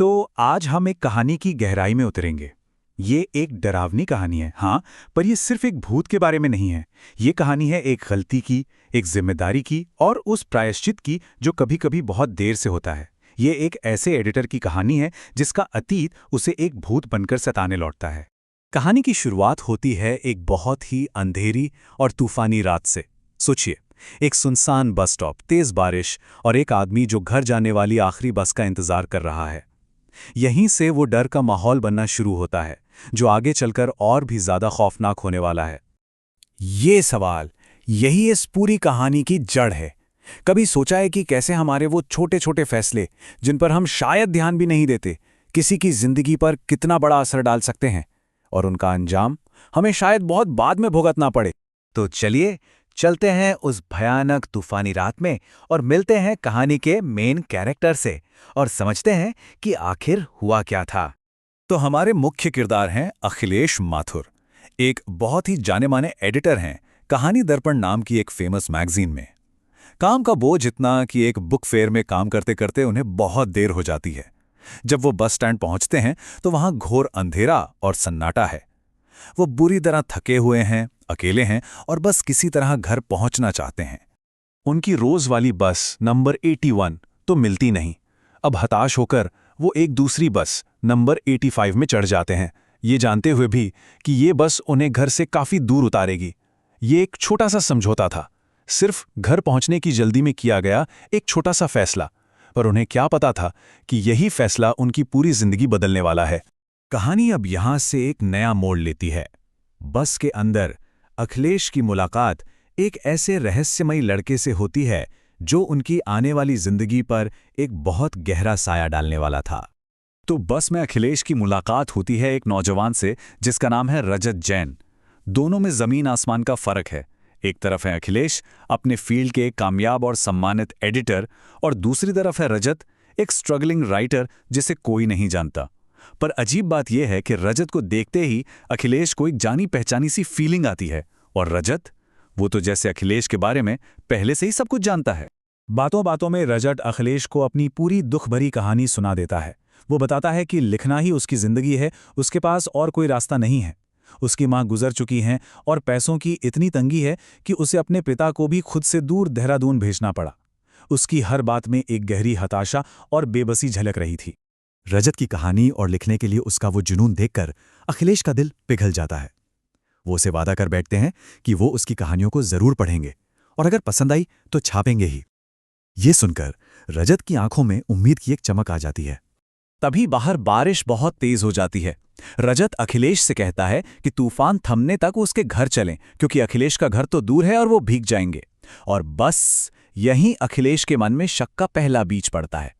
तो आज हम एक कहानी की गहराई में उतरेंगे। ये एक डरावनी कहानी है, हाँ, पर ये सिर्फ एक भूत के बारे में नहीं है। ये कहानी है एक गलती की, एक जिम्मेदारी की और उस प्रायश्चित की जो कभी-कभी बहुत देर से होता है। ये एक ऐसे एडिटर की कहानी है जिसका अतीत उसे एक भूत बनकर सताने लौटता है। कहानी की शुरुआत होती है एक बहुत ही अंधेरी और तूफानी रात से। सोचिए, एक सुनसान बस स्टॉप, तेज बारिश और एक आदमी जो घर जाने वाली आखिरी बस का इंतजार कर रहा है। यहीं से वो डर का माहौल बनना शुरू होता है, जो आगे चलकर और भी ज्यादा खौफनाक होने वाला है। ये सवाल, यही इस पूरी कहानी की जड़ है। कभी सोचा है कि कैसे हमारे वो छोटे छोटे फैसले, जिन पर हम शायद ध्यान भी नहीं देते, किसी की जिंदगी पर कितना बड़ा असर डाल सकते हैं, और उनका अंजाम हमें शायद बहुत बाद में भुगतना पड़े। तो चलिए चलते हैं उस भयानक तूफानी रात में और मिलते हैं कहानी के मेन कैरेक्टर से और समझते हैं कि आखिर हुआ क्या था। तो हमारे मुख्य किरदार हैं अखिलेश माथुर, एक बहुत ही जाने माने एडिटर हैं कहानी दर्पण नाम की एक फेमस मैगजीन में। काम का बोझ इतना कि एक बुक फेयर में काम करते करते उन्हें बहुत देर हो जाती है। जब वो बस स्टैंड पहुंचते हैं तो वहां घोर अंधेरा और सन्नाटा है। वो बुरी तरह थके हुए हैं, अकेले हैं और बस किसी तरह घर पहुंचना चाहते हैं। उनकी रोज वाली बस नंबर 81 तो मिलती नहीं। अब हताश होकर वो एक दूसरी बस नंबर 85 में चढ़ जाते हैं, ये जानते हुए भी कि ये बस उन्हें घर से काफी दूर उतारेगी। ये एक छोटा सा समझौता था, सिर्फ घर पहुंचने की जल्दी में किया गया एक छोटा सा फैसला, पर उन्हें क्या पता था कि यही फैसला उनकी पूरी जिंदगी बदलने वाला है। कहानी अब यहां से एक नया मोड़ लेती है। बस के अंदर अखिलेश की मुलाकात एक ऐसे रहस्यमयी लड़के से होती है जो उनकी आने वाली जिंदगी पर एक बहुत गहरा साया डालने वाला था। तो बस में अखिलेश की मुलाकात होती है एक नौजवान से जिसका नाम है रजत जैन। दोनों में जमीन आसमान का फर्क है। एक तरफ है अखिलेश, अपने फील्ड के एक कामयाब और सम्मानित एडिटर, और दूसरी तरफ है रजत, एक स्ट्रगलिंग राइटर जिसे कोई नहीं जानता। पर अजीब बात यह है कि रजत को देखते ही अखिलेश को एक जानी पहचानी सी फीलिंग आती है, और रजत, वो तो जैसे अखिलेश के बारे में पहले से ही सब कुछ जानता है। बातों बातों में रजत अखिलेश को अपनी पूरी दुख भरी कहानी सुना देता है। वो बताता है कि लिखना ही उसकी जिंदगी है, उसके पास और कोई रास्ता नहीं है। उसकी मां गुजर चुकी हैं और पैसों की इतनी तंगी है कि उसे अपने पिता को भी खुद से दूर देहरादून भेजना पड़ा। उसकी हर बात में एक गहरी हताशा और बेबसी झलक रही थी। रजत की कहानी और लिखने के लिए उसका वो जुनून देखकर अखिलेश का दिल पिघल जाता है। वो उसे वादा कर बैठते हैं कि वो उसकी कहानियों को जरूर पढ़ेंगे और अगर पसंद आई तो छापेंगे ही। ये सुनकर रजत की आंखों में उम्मीद की एक चमक आ जाती है। तभी बाहर बारिश बहुत तेज हो जाती है। रजत अखिलेश से कहता है कि तूफान थमने तक उसके घर चलें, क्योंकि अखिलेश का घर तो दूर है और वो भीग जाएंगे। और बस यहीं अखिलेश के मन में शक का पहला बीज पड़ता है।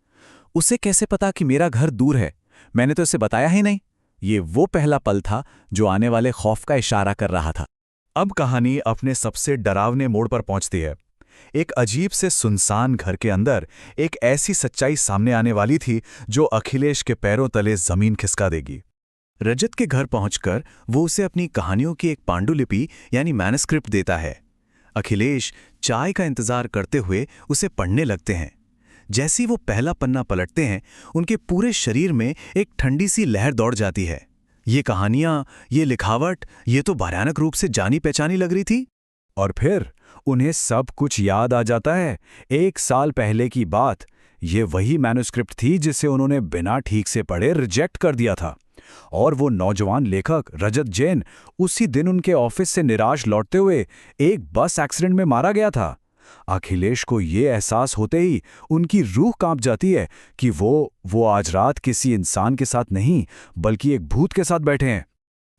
उसे कैसे पता कि मेरा घर दूर है? मैंने तो इसे बताया ही नहीं। ये वो पहला पल था जो आने वाले खौफ का इशारा कर रहा था। अब कहानी अपने सबसे डरावने मोड़ पर पहुंचती है। एक अजीब से सुनसान घर के अंदर एक ऐसी सच्चाई सामने आने वाली थी जो अखिलेश के पैरों तले जमीन खिसका देगी। रजत के घर पहुंचकर वो उसे अपनी कहानियों की एक पांडुलिपि यानी मैनस्क्रिप्ट देता है। अखिलेश चाय का इंतजार करते हुए उसे पढ़ने लगते हैं। जैसे ही वो पहला पन्ना पलटते हैं, उनके पूरे शरीर में एक ठंडी सी लहर दौड़ जाती है। ये कहानियां, ये लिखावट, ये तो भयानक रूप से जानी पहचानी लग रही थी। और फिर उन्हें सब कुछ याद आ जाता है। 1 साल पहले की बात। ये वही मैन्युस्क्रिप्ट थी जिसे उन्होंने बिना ठीक से पढ़े रिजेक्ट कर दिया था। और वो नौजवान लेखक रजत जैन उसी दिन उनके ऑफिस से निराश लौटते हुए एक बस एक्सीडेंट में मारा गया था। अखिलेश को ये एहसास होते ही उनकी रूह कांप जाती है कि वो आज रात किसी इंसान के साथ नहीं, बल्कि एक भूत के साथ बैठे हैं।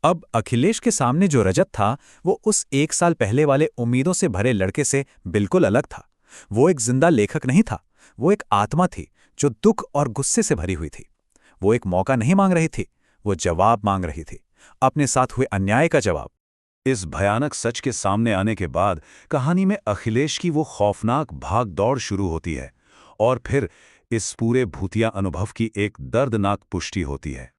अब अखिलेश के सामने जो रजत था, वो उस 1 साल पहले वाले उम्मीदों से भरे लड़के से बिल्कुल अलग था। वो एक जिंदा लेखक नहीं था, वो एक आत्मा थी जो दुख और गुस्से से भरी हुई थी। वो एक मौका नहीं मांग रही थी, वो जवाब मांग रही थी, अपने साथ हुए अन्याय का जवाब। इस भयानक सच के सामने आने के बाद कहानी में अखिलेश की वो खौफनाक भाग दौड़ शुरू होती है, और फिर इस पूरे भूतिया अनुभव की एक दर्दनाक पुष्टि होती है।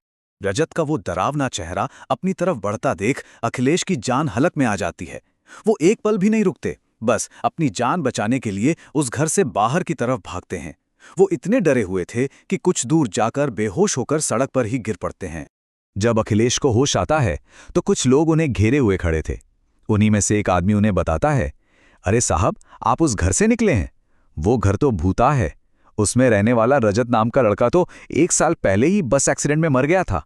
रजत का वो डरावना चेहरा अपनी तरफ बढ़ता देख अखिलेश की जान हलक में आ जाती है। वो एक पल भी नहीं रुकते, बस अपनी जान बचाने के लिए उस घर से बाहर की तरफ भागते हैं। वो इतने डरे हुए थे कि कुछ दूर जाकर बेहोश होकर सड़क पर ही गिर पड़ते हैं। जब अखिलेश को होश आता है तो कुछ लोग उन्हें घेरे हुए खड़े थे। उन्हीं में से एक आदमी उन्हें बताता है, अरे साहब, आप उस घर से निकले हैं? वो घर तो भूता है। उसमें रहने वाला रजत नाम का लड़का तो 1 साल पहले ही बस एक्सीडेंट में मर गया था।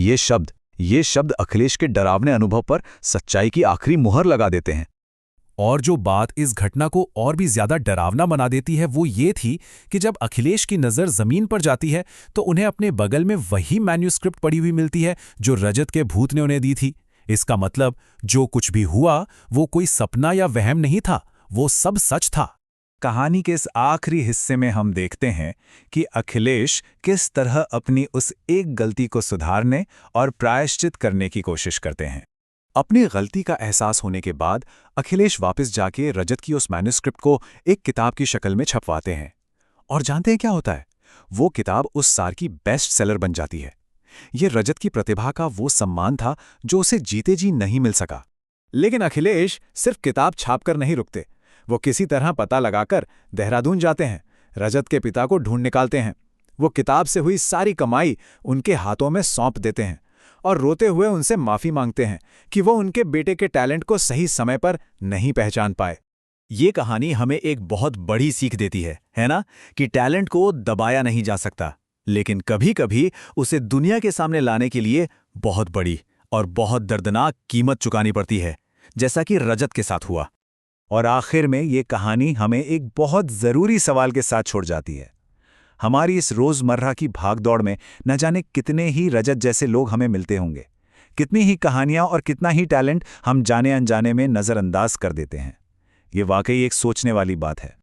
ये शब्द अखिलेश के डरावने अनुभव पर सच्चाई की आखिरी मुहर लगा देते हैं। और जो बात इस घटना को और भी ज्यादा डरावना बना देती है वो ये थी कि जब अखिलेश की नज़र जमीन पर जाती है तो उन्हें अपने बगल में वही मैन्यूस्क्रिप्ट पड़ी हुई मिलती है जो रजत के भूत ने उन्हें दी थी। इसका मतलब जो कुछ भी हुआ वो कोई सपना या वहम नहीं था, वो सब सच था। कहानी के इस आखिरी हिस्से में हम देखते हैं कि अखिलेश किस तरह अपनी उस एक गलती को सुधारने और प्रायश्चित करने की कोशिश करते हैं। अपनी गलती का एहसास होने के बाद अखिलेश वापस जाके रजत की उस मैन्यूस्क्रिप्ट को एक किताब की शक्ल में छपवाते हैं। और जानते हैं क्या होता है? वो किताब उस साल की बेस्ट सेलर बन जाती है। ये रजत की प्रतिभा का वो सम्मान था जो उसे जीते जी नहीं मिल सका। लेकिन अखिलेश सिर्फ किताब छापकर नहीं रुकते। वो किसी तरह पता लगाकर देहरादून जाते हैं, रजत के पिता को ढूंढ निकालते हैं। वो किताब से हुई सारी कमाई उनके हाथों में सौंप देते हैं और रोते हुए उनसे माफी मांगते हैं कि वो उनके बेटे के टैलेंट को सही समय पर नहीं पहचान पाए। ये कहानी हमें एक बहुत बड़ी सीख देती है ना? कि टैलेंट को दबाया नहीं जा सकता, लेकिन कभी-कभी उसे दुनिया के सामने लाने के लिए बहुत बड़ी और बहुत दर्दनाक कीमत चुकानी पड़ती है, जैसा कि रजत के साथ हुआ। और आखिर में ये कहानी हमें एक बहुत ज़रूरी सवाल के साथ छोड़ जाती है। हमारी इस रोज़मर्रा की भागदौड़ में न जाने कितने ही रजत जैसे लोग हमें मिलते होंगे, कितनी ही कहानियाँ और कितना ही टैलेंट हम जाने अनजाने में नज़रअंदाज कर देते हैं। ये वाकई एक सोचने वाली बात है।